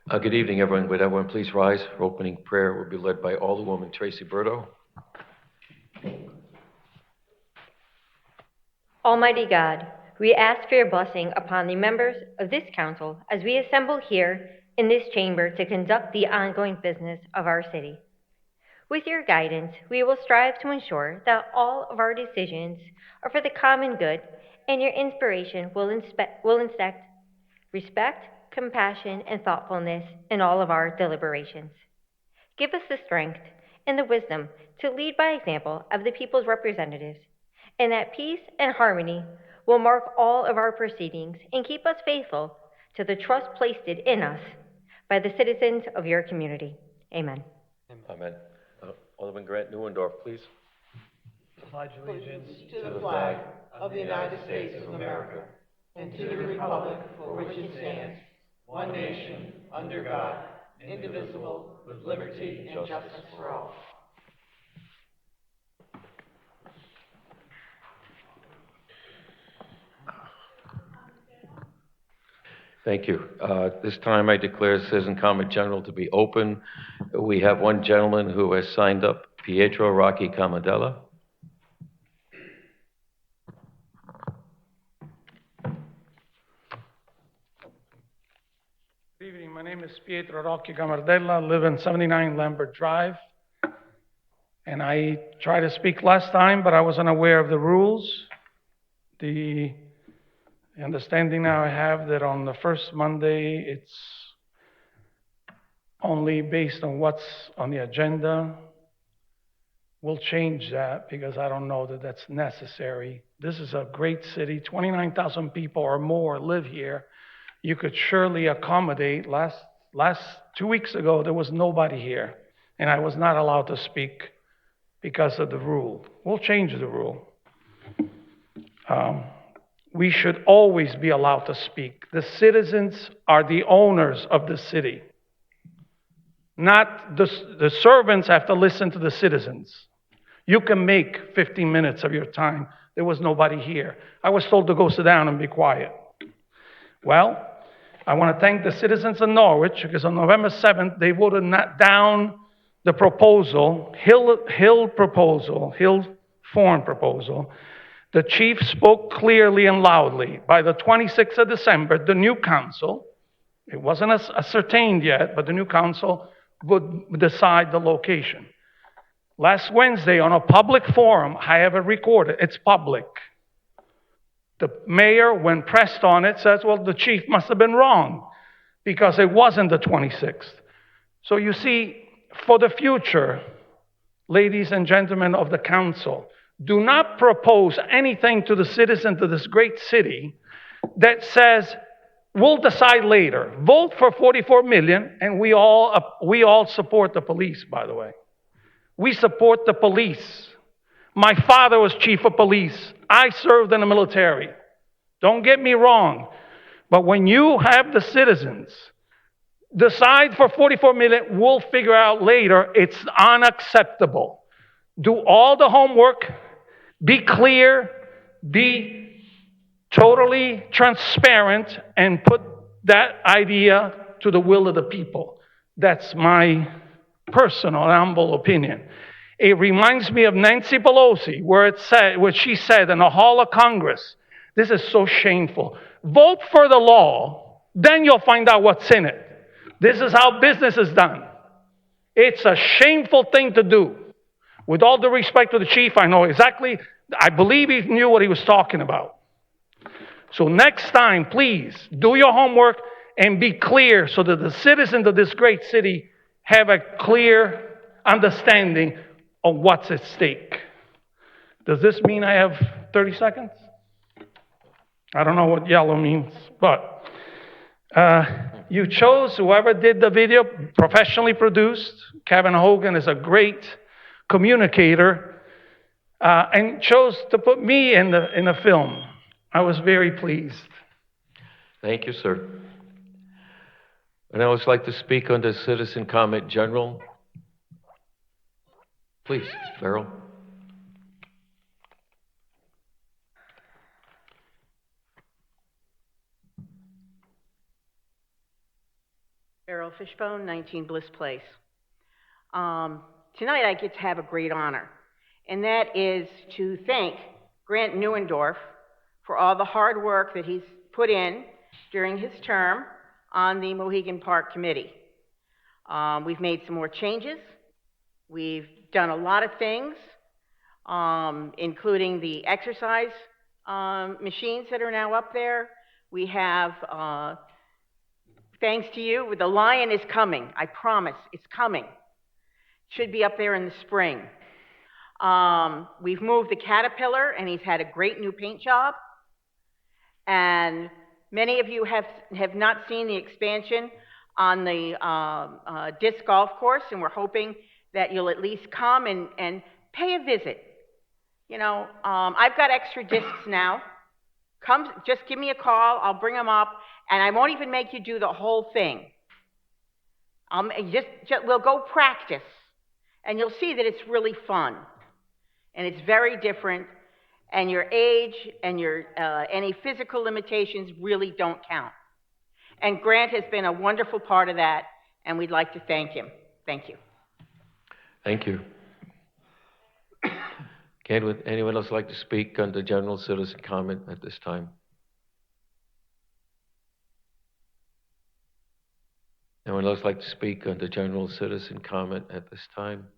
Good evening, everyone. Would everyone please rise? Our opening prayer will be led by Alderwoman Tracy Berto. Almighty God, we ask for your blessing upon the members of this council as we assemble here in this chamber to conduct the ongoing business of our city. With your guidance, we will strive to ensure that all of our decisions are for the common good, and your inspiration will inspect respect, compassion, and thoughtfulness in all of our deliberations. Give us the strength and the wisdom to lead by example of the people's representatives, and that peace and harmony will mark all of our proceedings and keep us faithful to the trust placed in us by the citizens of your community. Amen. Amen. Alderman Grant Newendorf, please. Pledge allegiance to the flag of the United States of America and to the republic for which it stands, one nation, under God, indivisible, with liberty and justice for all. Thank you. This time I declare Citizen Comment General to be open. We have one gentleman who has signed up, Pietro Rocky Camandella. Good evening. My name is Pietro Rocchi Gamardella. I live in 79 Lambert Drive. And I tried to speak last time, but I wasn't aware of the rules. The understanding now I have that on the first Monday, it's only based on what's on the agenda. We'll change that because I don't know that that's necessary. This is a great city. 29,000 people or more live here. You could surely accommodate. Last 2 weeks ago, there was nobody here, and I was not allowed to speak because of the rule. We'll change the rule. We should always be allowed to speak. The citizens are the owners of the city. Not the servants have to listen to the citizens. You can make 15 minutes of your time. There was nobody here. I was told to go sit down and be quiet. Well, I want to thank the citizens of Norwich because on November 7th, they voted down the proposal, Hill Foreign proposal. The chief spoke clearly and loudly. By the 26th of December, the new council, it wasn't ascertained yet, but the new council would decide the location. Last Wednesday, on a public forum, I have it recorded. It's public. The mayor, when pressed on it, says, well, the chief must have been wrong because it wasn't the 26th. So you see, for the future, ladies and gentlemen of the council, do not propose anything to the citizens of this great city that says, we'll decide later. Vote for 44 million, and we all support the police, by the way. We support the police. My father was chief of police. I served in the military. Don't get me wrong. But when you have the citizens decide for 44 million, we'll figure out later, it's unacceptable. Do all the homework, be clear, be totally transparent, and put that idea to the will of the people. That's my personal and humble opinion. It reminds me of Nancy Pelosi, where she said in the Hall of Congress, this is so shameful. Vote for the law, then you'll find out what's in it. This is how business is done. It's a shameful thing to do. With all due respect to the chief, I believe he knew what he was talking about. So next time, please, do your homework and be clear so that the citizens of this great city have a clear understanding of what's at stake. Does this mean I have 30 seconds? I don't know what yellow means, but you chose whoever did the video, professionally produced. Kevin Hogan is a great communicator, and chose to put me in the film. I was very pleased. Thank you, sir. And I would like to speak under Citizen Comment General. Please, Farrell. Beryl Fishbone, 19 Bliss Place. Tonight I get to have a great honor, and that is to thank Grant Neuendorf for all the hard work that he's put in during his term on the Mohegan Park Committee. We've made some more changes. We've done a lot of things, including the exercise machines that are now up there. We have, thanks to you, the lion is coming. I promise, it's coming. Should be up there in the spring. We've moved the Caterpillar, and he's had a great new paint job. And many of you have not seen the expansion on the disc golf course, and we're hoping that you'll at least come and pay a visit. You know, I've got extra discs now. Come, just give me a call, I'll bring them up, and I won't even make you do the whole thing. We'll go practice, and you'll see that it's really fun, and it's very different, and your age and your any physical limitations really don't count. And Grant has been a wonderful part of that, and we'd like to thank him. Thank you. Thank you. Would anyone else like to speak under general citizen comment at this time? Anyone else like to speak under general citizen comment at this time?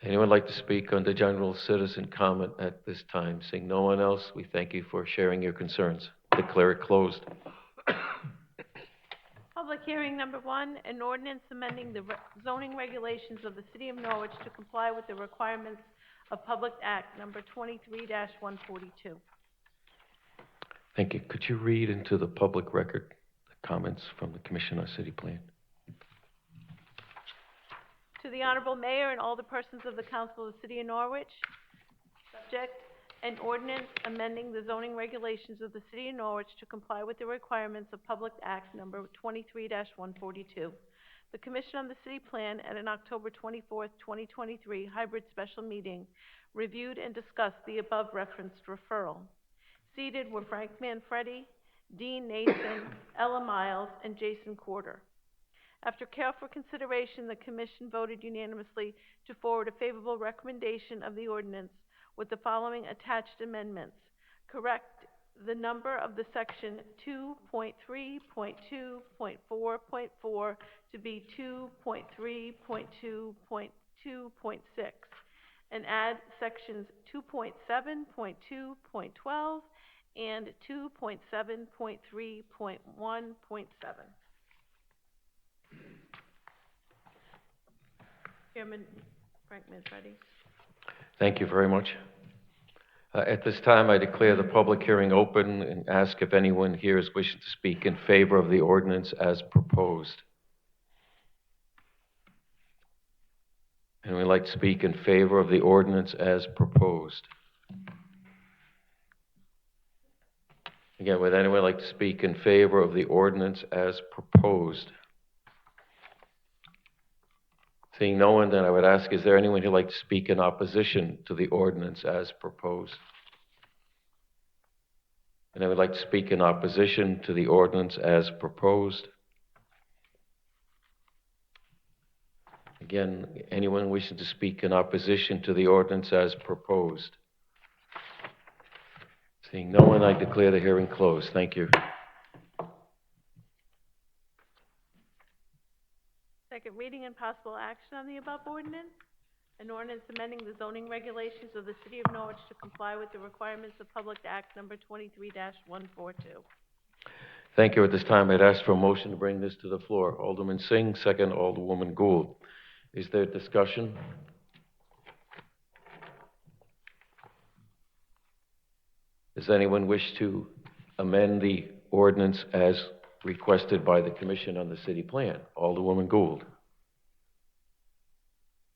Anyone like to speak under general citizen comment at this time? Seeing no one else, we thank you for sharing your concerns. Declare it closed. Public hearing number 1, an ordinance amending the zoning regulations of the City of Norwich to comply with the requirements of Public Act number 23-142. Thank you. Could you read into the public record the comments from the Commission on City Plan? To the Honorable Mayor and all the persons of the Council of the City of Norwich, subject, an ordinance amending the zoning regulations of the City of Norwich to comply with the requirements of Public Act number 23-142. The Commission on the City Plan at an October 24th, 2023 hybrid special meeting reviewed and discussed the above referenced referral. Seated were Frank Manfredi, Dean Nathan, Ella Miles, and Jason Corder. After careful consideration, the Commission voted unanimously to forward a favorable recommendation of the ordinance with the following attached amendments. Correct the number of the section 2.3.2.4.4 to be 2.3.2.2.6 and add sections 2.7.2.12 and 2.7.3.1.7. Chairman Frank Manfredi. Thank you very much. At this time, I declare the public hearing open and ask if anyone here is wishing to speak in favor of the ordinance as proposed. Anyone like to speak in favor of the ordinance as proposed? Again, would anyone like to speak in favor of the ordinance as proposed? Seeing no one, then I would ask, is there anyone who'd like to speak in opposition to the ordinance as proposed? And I would like to speak in opposition to the ordinance as proposed. Again, anyone wishing to speak in opposition to the ordinance as proposed? Seeing no one, I declare the hearing closed. Thank you. Second reading and possible action on the above ordinance. An ordinance amending the zoning regulations of the City of Norwich to comply with the requirements of Public Act number 23-142. Thank you. At this time, I'd ask for a motion to bring this to the floor. Alderman Singh, second Alderwoman Gould. Is there discussion? Does anyone wish to amend the ordinance as requested by the Commission on the City Plan? Alderwoman Gould.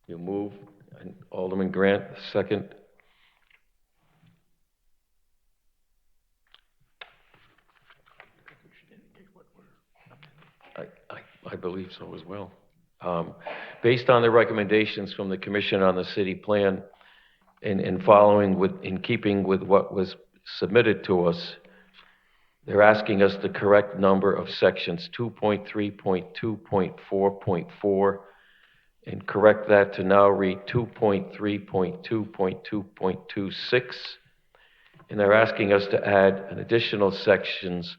You move, and Alderman Grant, second. I believe so as well. Based on the recommendations from the Commission on the City Plan, in keeping with what was submitted to us, They're asking us the correct number of sections 2.3.2.4.4 and correct that to now read 2.3.2.2.26. And they're asking us to add an additional sections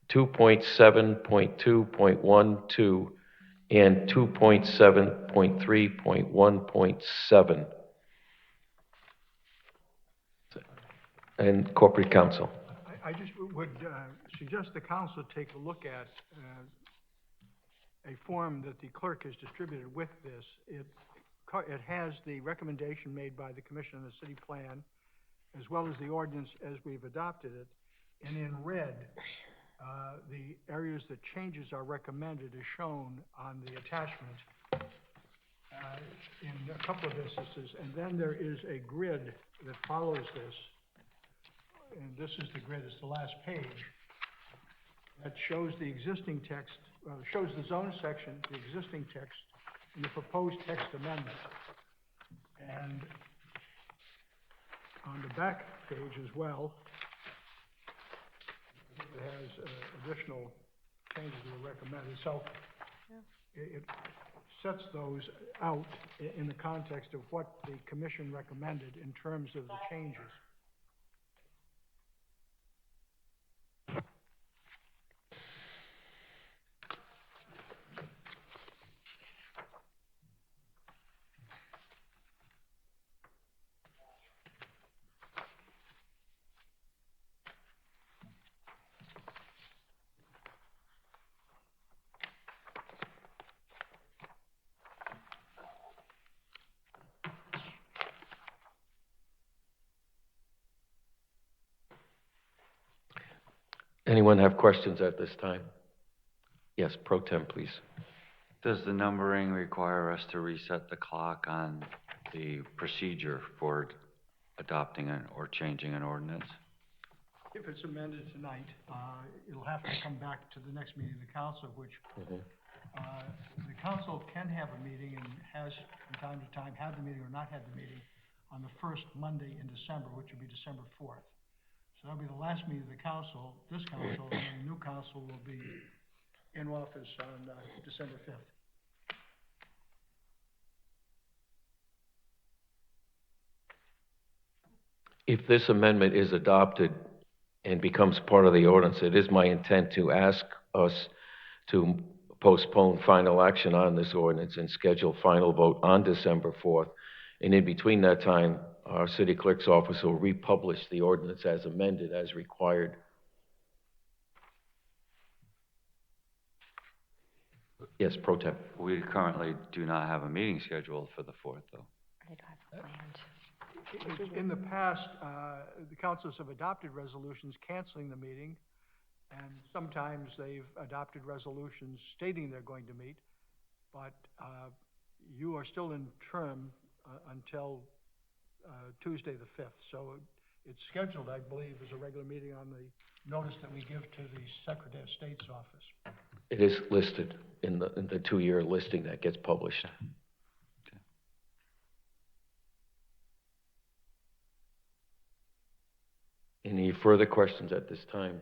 2.7.2.12 and 2.7.3.1.7. And corporate counsel. I just would suggest the council take a look at a form that the clerk has distributed with this. It has the recommendation made by the commission on the city plan, as well as the ordinance as we've adopted it. And in red, the areas that changes are recommended is shown on the attachment in a couple of instances. And then there is a grid that follows this. And this is the grid, it's the last page, that shows the existing text, shows the zone section, the existing text, and the proposed text amendment. And on the back page as well, it has additional changes that are recommended. So it sets those out in the context of what the commission recommended in terms of the changes. Anyone have questions at this time? Yes, pro tem, please. Does the numbering require us to reset the clock on the procedure for adopting or changing an ordinance? If it's amended tonight, it'll have to come back to the next meeting of the council, which the council can have a meeting and has from time to time had the meeting or not had the meeting on the first Monday in December, which would be December 4th. So that'll be the last meeting of the council, this council, and then the new council will be in office on December 5th. If this amendment is adopted and becomes part of the ordinance, it is my intent to ask us to postpone final action on this ordinance and schedule final vote on December 4th. And in between that time, our city clerk's office will republish the ordinance as amended, as required. Yes, pro tem. We currently do not have a meeting scheduled for the 4th, though. I don't have it planned. In the past, the councils have adopted resolutions canceling the meeting, and sometimes they've adopted resolutions stating they're going to meet, but you are still in term until Tuesday the 5th. So it's scheduled, I believe, as a regular meeting on the notice that we give to the Secretary of State's office. It is listed in the two-year listing that gets published. Any further questions at this time?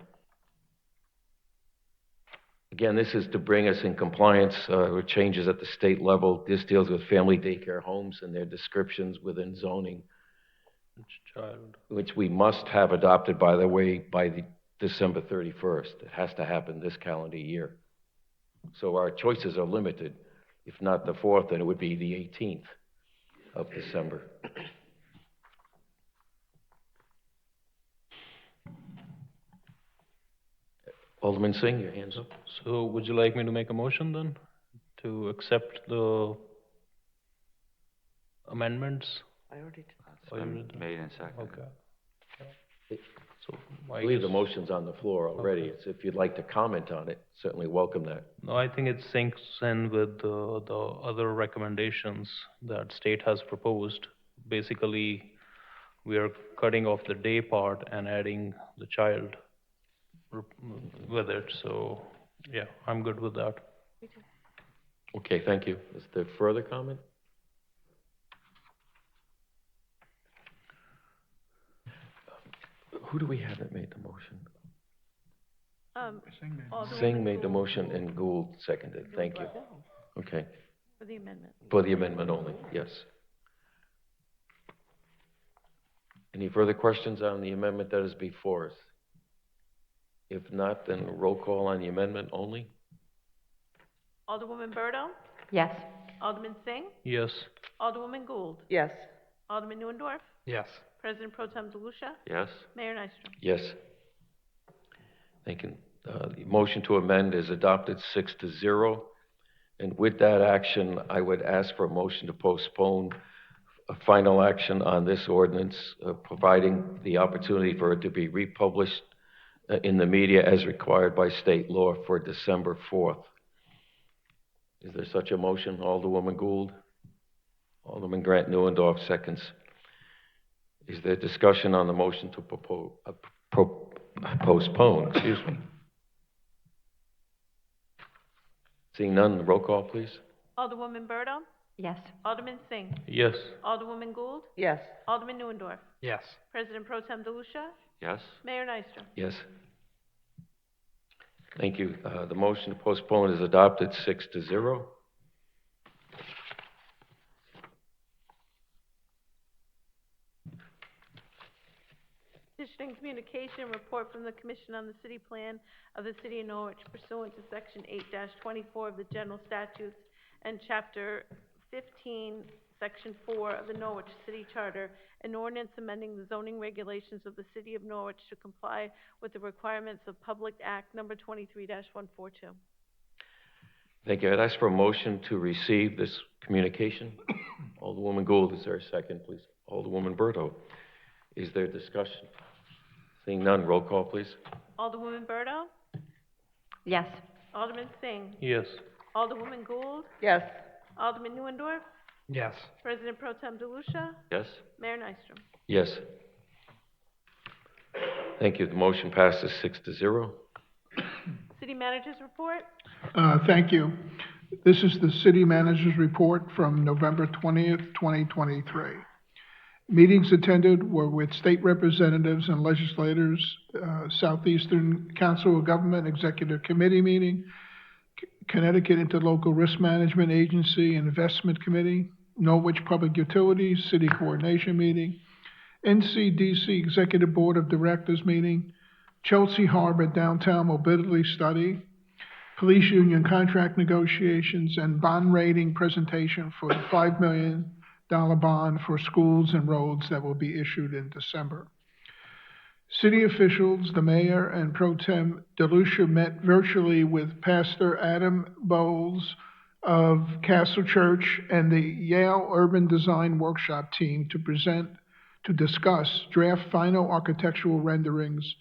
Again, this is to bring us in compliance with changes at the state level. This deals with family daycare homes and their descriptions within zoning, which we must have adopted, by the way, by the December 31st. It has to happen this calendar year. So our choices are limited. If not the 4th, then it would be the 18th of December. Alderman Singh, your hand's up. So would you like me to make a motion then to accept the amendments? It's been made and seconded. Okay. So I believe the motion's on the floor already. It's, if you'd like to comment on it, certainly welcome that. No, I think it syncs in with the other recommendations that state has proposed. Basically, we are cutting off the day part and adding the child with it. So, yeah, I'm good with that. Okay, thank you. Is there further comment? Who do we have that made the motion? Alderwoman Singh made the Gould motion and Gould seconded. Thank you. Okay, for the amendment. for the amendment only, yes. Any further questions on the amendment that is before us? If not, then roll call on the amendment only. Alderwoman Berto, Yes. Alderman Singh, Yes. Alderwoman Gould, Yes. Alderman Neuendorf, Yes. President Pro Tem DeLucia, Yes? Mayor Nystrom. Yes. Thank you. The motion to amend is adopted 6-0. And with that action, I would ask for a motion to postpone a final action on this ordinance, providing the opportunity for it to be republished in the media as required by state law for December 4th. Is there such a motion? Alderwoman Gould? Alderman Grant Neuendorf seconds. Is there discussion on the motion to postpone? Excuse me. Seeing none, roll call, please. Alderwoman Berto, Yes. Alderman Singh, Yes. Alderwoman Gould, Yes. Alderman Neuendorf, Yes. President Pro Tem DeLucia, Yes? Mayor Nystrom. Yes. Thank you. The motion to postpone is adopted 6-0. Petition and communication report from the Commission on the City Plan of the City of Norwich pursuant to Section 8-24 of the General Statutes and Chapter 15, Section 4 of the Norwich City Charter, an ordinance amending the zoning regulations of the City of Norwich to comply with the requirements of Public Act Number 23-142. Thank you. I'd ask for a motion to receive this communication. Alderwoman Gould, is there a second, please? Alderwoman Berto, is there discussion? Seeing none, roll call, please. Alderwoman Berto, Yes. Alderman Singh, Yes. Alderwoman Gould, Yes. Alderman Neuendorf, Yes. President Pro Tem DeLucia, Yes? Mayor Nystrom. Yes. Thank you. The motion passes 6-0. City Manager's report. Thank you. This is the city manager's report from November 20th, 2023. Meetings attended were with state representatives and legislators, Southeastern Council of Government Executive Committee meeting, Connecticut Interlocal Risk Management Agency and Investment Committee, Norwich Public Utilities City Coordination Meeting, NCDC Executive Board of Directors meeting, Chelsea Harbor Downtown Mobility Study, Police Union contract negotiations, and bond rating presentation for the $5 million bond for schools and roads that will be issued in December. City officials, the mayor and Pro Tem DeLucia met virtually with Pastor Adam Bowles of Castle Church and the Yale Urban Design Workshop team to discuss draft final architectural renderings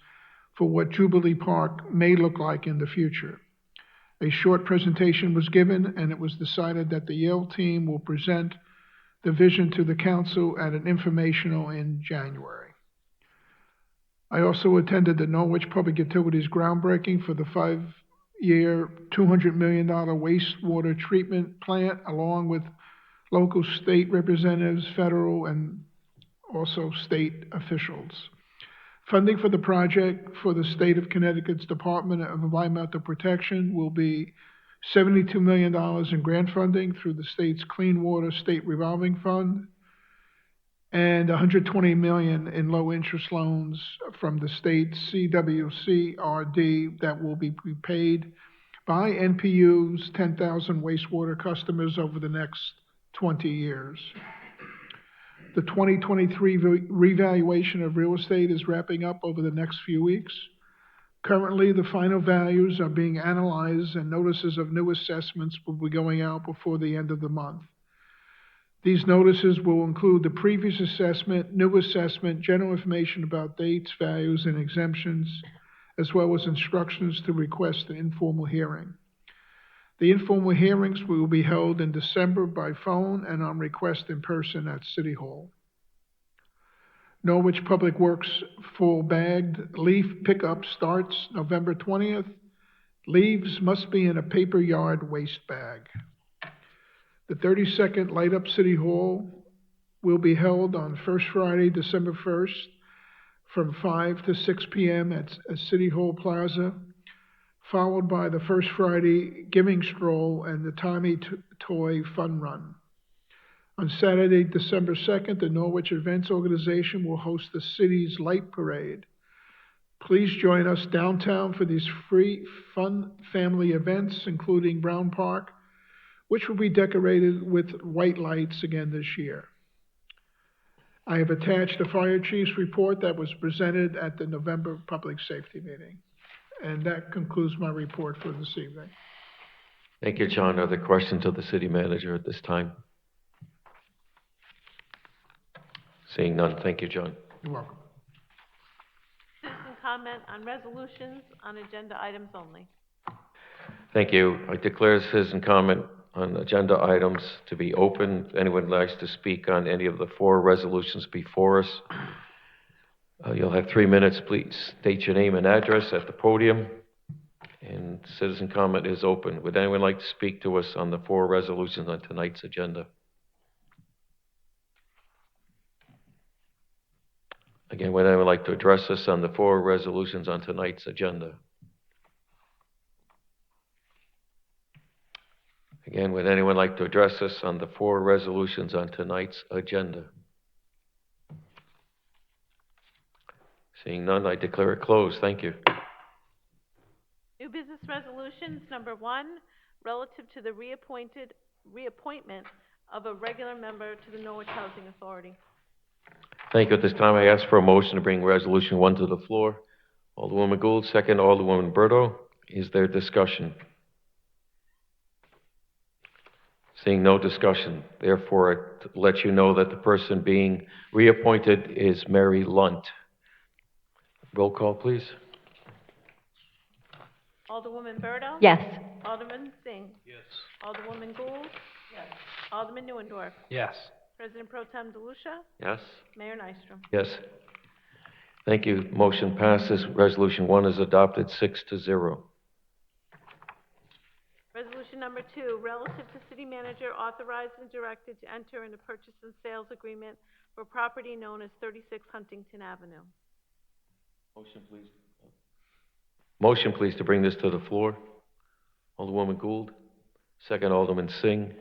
for what Jubilee Park may look like in the future. A short presentation was given, and it was decided that the Yale team will present the vision to the council at an informational in January. I also attended the Norwich Public Utilities groundbreaking for the 5-year, $200 million wastewater treatment plant, along with local state representatives, federal, and also state officials. Funding for the project for the state of Connecticut's Department of Environmental Protection will be $72 million in grant funding through the state's Clean Water State Revolving Fund, and $120 million in low-interest loans from the state's CWCRD that will be prepaid by NPU's 10,000 wastewater customers over the next 20 years. The 2023 revaluation of real estate is wrapping up over the next few weeks. Currently, the final values are being analyzed and notices of new assessments will be going out before the end of the month. These notices will include the previous assessment, new assessment, general information about dates, values, and exemptions, as well as instructions to request an informal hearing. The informal hearings will be held in December by phone and on request in person at City Hall. Norwich Public Works full bagged leaf pickup starts November 20th. Leaves must be in a paper yard waste bag. The 32nd Light Up City Hall will be held on First Friday, December 1st from 5 to 6 p.m. at City Hall Plaza. followed by the First Friday Giving Stroll and the Tommy Toy Fun Run. On Saturday, December 2nd, the Norwich Events Organization will host the city's light parade. Please join us downtown for these free, fun family events, including Brown Park, which will be decorated with white lights again this year. I have attached the fire chief's report that was presented at the November public safety meeting. And that concludes my report for this evening. Thank you, John. Are there questions of the city manager at this time? Seeing none, thank you, John. You're welcome. Citizen comment on resolutions on agenda items only. Thank you. I declare citizen comment on agenda items to be open. If anyone likes to speak on any of the 4 resolutions before us, you'll have 3 minutes. Please state your name and address at the podium. And citizen comment is open. Would anyone like to speak to us on the 4 resolutions on tonight's agenda? Again, would anyone like to address us on the 4 resolutions on tonight's agenda? Again, would anyone like to address us on the 4 resolutions on tonight's agenda? Seeing none, I declare it closed. Thank you. New business resolutions, number 1, relative to the reappointment of a regular member to the Norwich Housing Authority. Thank you. At this time, I ask for a motion to bring Resolution 1 to the floor. Alderwoman Gould, second. Alderwoman Berto. Is there discussion? Seeing no discussion, therefore, I let you know that the person being reappointed is Mary Lunt. Roll call, please. Alderwoman Berto? Yes. Alderman Singh? Yes. Alderwoman Gould? Yes. Alderman Neuendorf? Yes. President Pro Tem DeLucia? Yes? Mayor Nystrom? Yes. Thank you. Motion passes. Resolution 1 is adopted 6-0. Resolution number 2, relative to city manager authorized and directed to enter into purchase and sales agreement for property known as 36 Huntington Avenue. Motion, please. Motion, please, to bring this to the floor. Alderwoman Gould, second. Alderman Singh.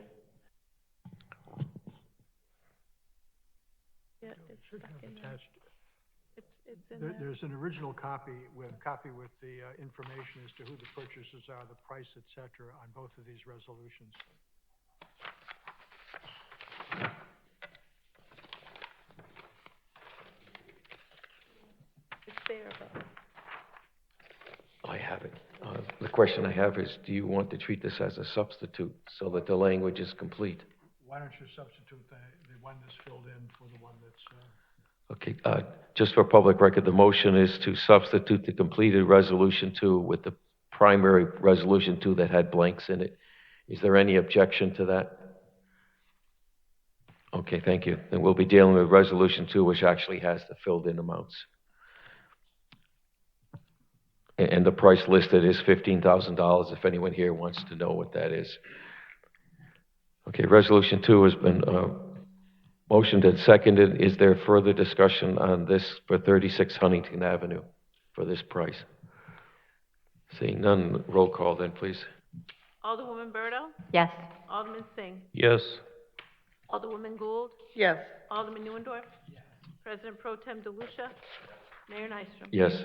Yeah, it's stuck in there. Attached. It's in there. There's an original copy with the information as to who the purchasers are, the price, et cetera, on both of these resolutions. It's there, but I have it. The question I have is, do you want to treat this as a substitute so that the language is complete? Why don't you substitute the one that's filled in for the one that's, Okay, just for public record, the motion is to substitute the completed Resolution 2 with the primary Resolution 2 that had blanks in it. Is there any objection to that? Okay, thank you. Then we'll be dealing with Resolution 2, which actually has the filled-in amounts. And the price listed is $15,000, if anyone here wants to know what that is. Okay, Resolution 2 has been motioned and seconded. Is there further discussion on this for 36 Huntington Avenue for this price? Seeing none, roll call then, please. Alderwoman Berto? Yes. Alderman Singh? Yes. Alderwoman Gould? Yes. Alderman Neuendorf? Yes. President Pro Tem DeLucia? Mayor Nystrom? Yes.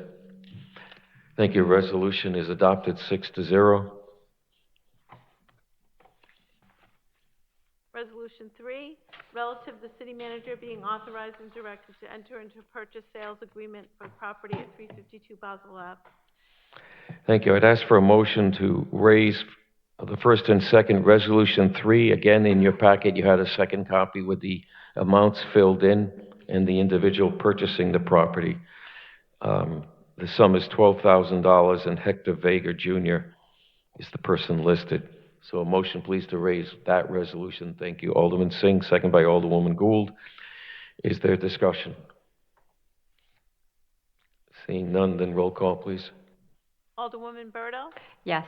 Thank you. Resolution is adopted 6-0. Resolution 3, relative to the city manager being authorized and directed to enter into a purchase sales agreement for property at 352 Basel Ave. Thank you. I'd ask for a motion to raise the first and second Resolution 3. Again, in your packet, you had a second copy with the amounts filled in and the individual purchasing the property. The sum is $12,000, and Hector Vega Jr. is the person listed. So a motion, please, to raise that resolution. Thank you. Alderman Singh, second by Alderwoman Gould. Is there discussion? Seeing none, then roll call, please. Alderwoman Berto? Yes.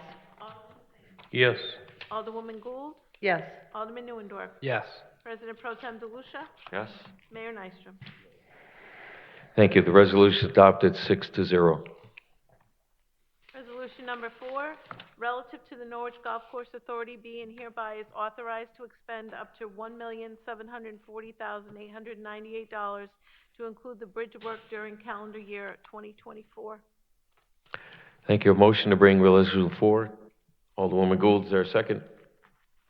Yes. Alderwoman Gould? Yes. Alderman Neuendorf? Yes. President Pro Tem DeLucia? Yes? Mayor Nystrom? Thank you. The resolution is adopted 6-0. Resolution number 4, relative to the Norwich Golf Course Authority, be and hereby is authorized to expend up to $1,740,898 to include the bridge work during calendar year 2024. Thank you. A motion to bring Resolution 4. Alderwoman Gould, is there a second?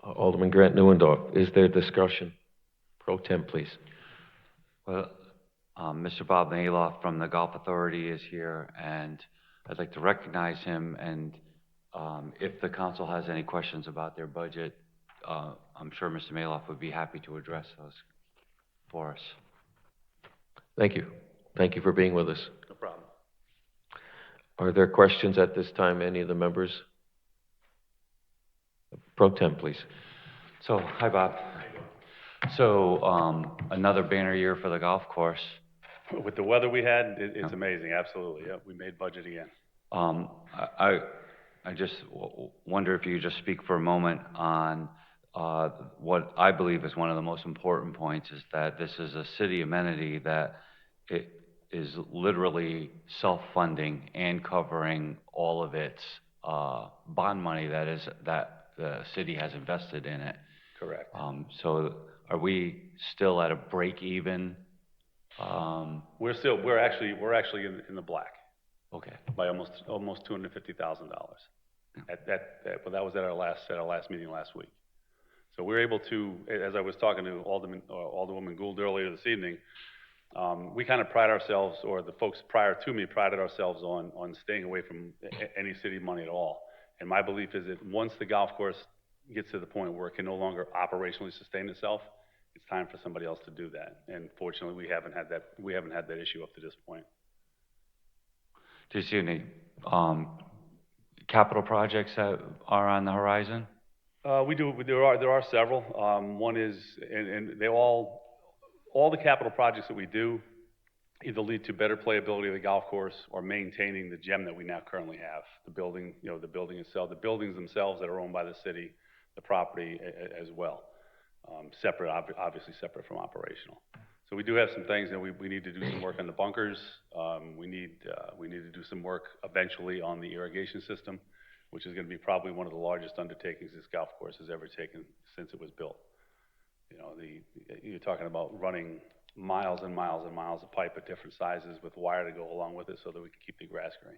Alderman Grant Neuendorf, is there discussion? Pro tem, please. Well, Mr. Bob Maloff from the Golf Authority is here, and I'd like to recognize him, and if the council has any questions about their budget, I'm sure Mr. Maloff would be happy to address those for us. Thank you. Thank you for being with us. No problem. Are there questions at this time, any of the members? Pro tem, please. So, hi, Bob. So, another banner year for the golf course. With the weather we had, it's amazing, absolutely, yeah, we made budget again. I just wonder if you could just speak for a moment on what I believe is one of the most important points, is that this is a city amenity that it is literally self-funding and covering all of its bond money that the city has invested in it. Correct. So are we still at a break even? We're actually in the black. Okay. By almost $250,000. Well, that was at our last meeting last week. So we're able to, as I was talking to Alderwoman Gould earlier this evening, we kind of pride ourselves, or the folks prior to me prided ourselves on staying away from any city money at all. And my belief is that once the golf course gets to the point where it can no longer operationally sustain itself, it's time for somebody else to do that. And fortunately, we haven't had that issue up to this point. Do you see any capital projects that are on the horizon? We do. There are several. One is, and they all the capital projects that we do either lead to better playability of the golf course or maintaining the gem that we now currently have. The building, the building itself, the buildings themselves that are owned by the city, the property as well. Separate, obviously separate from operational. So we do have some things that we need to do some work on the bunkers. We need to do some work eventually on the irrigation system, which is going to be probably one of the largest undertakings this golf course has ever taken since it was built. You're talking about running miles and miles and miles of pipe at different sizes with wire to go along with it so that we can keep the grass green.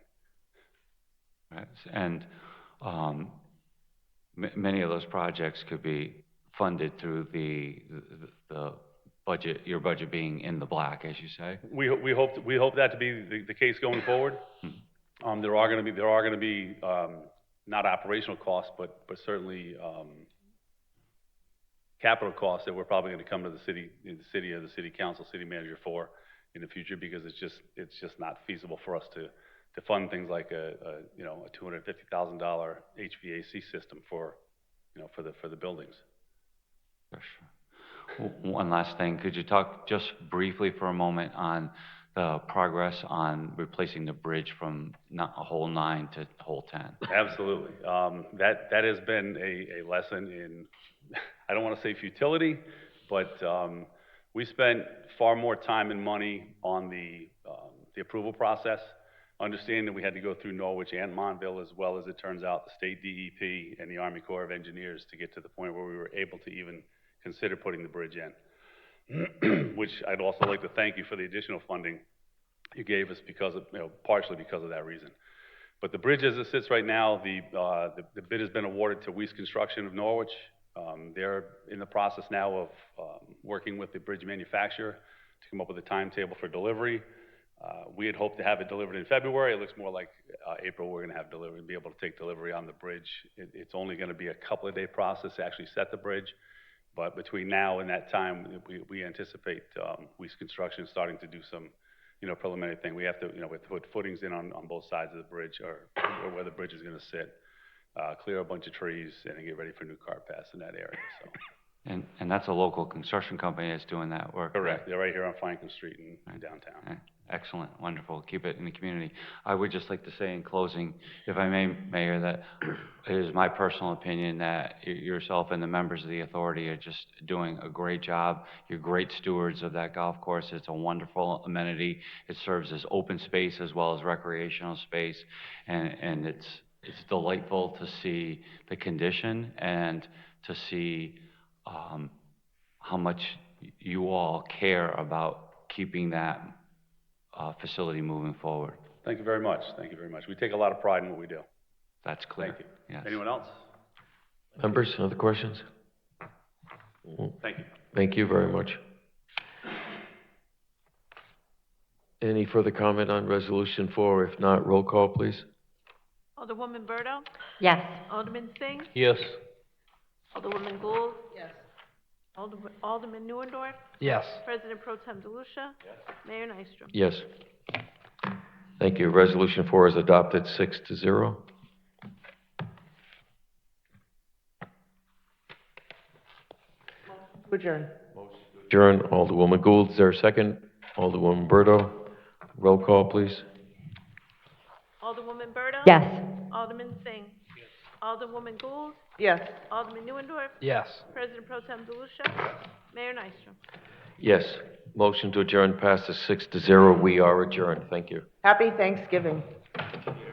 Right. And many of those projects could be funded through the budget, your budget being in the black, as you say. We hope that to be the case going forward. There are going to be not operational costs, but certainly capital costs that we're probably going to come to the city council, city manager for in the future, because it's just not feasible for us to fund things like a $250,000 HVAC system for the buildings. Sure. One last thing, could you talk just briefly for a moment on the progress on replacing the bridge from hole 9 to hole 10? Absolutely. That has been a lesson in, I don't want to say futility, but we spent far more time and money on the approval process, understanding that we had to go through Norwich and Montville, as well as it turns out the state DEP and the Army Corps of Engineers, to get to the point where we were able to even consider putting the bridge in. Which I'd also like to thank you for the additional funding you gave us because of, partially because of that reason. But the bridge as it sits right now, the bid has been awarded to Weiss Construction of Norwich. They're in the process now of working with the bridge manufacturer to come up with a timetable for delivery. We had hoped to have it delivered in February. It looks more like April we're going to have delivery, be able to take delivery on the bridge. It's only going to be a couple of day process to actually set the bridge. But between now and that time, we anticipate Weiss Construction starting to do some, preliminary thing. We have to, we have to put footings in on both sides of the bridge, or where the bridge is going to sit, clear a bunch of trees, and get ready for new car paths in that area. So. And that's a local construction company that's doing that work. Correct. They're right here on Franklin Street in downtown. Excellent, wonderful, keep it in the community. I would just like to say in closing, if I may, Mayor, that it is my personal opinion that yourself and the members of the authority are just doing a great job. You're great stewards of that golf course. It's a wonderful amenity. It serves as open space as well as recreational space, and it's delightful to see the condition and to see how much you all care about keeping that facility moving forward. Thank you very much. Thank you very much. We take a lot of pride in what we do. That's clear. Thank you. Yes. Anyone else? Members, other questions? Thank you. Thank you very much. Any further comment on Resolution 4? If not, roll call, please. Alderwoman Berto? Yes. Alderman Singh? Yes. Alderwoman Gould? Yes. Alderman Neuendorf? Yes. President Pro Tem DeLucia? Mayor Nystrom? Yes. Thank you. Resolution 4 is adopted 6-0. Adjourn. Adjourn. Alderwoman Gould, is there a second? Alderwoman Berto, roll call, please. Alderwoman Berto? Yes. Alderman Singh? Alderwoman Gould? Yes. Alderman Neuendorf? Yes. President Pro Tem DeLucia? Mayor Nystrom? Yes. Motion to adjourn passes 6-0. We are adjourned. Thank you. Happy Thanksgiving.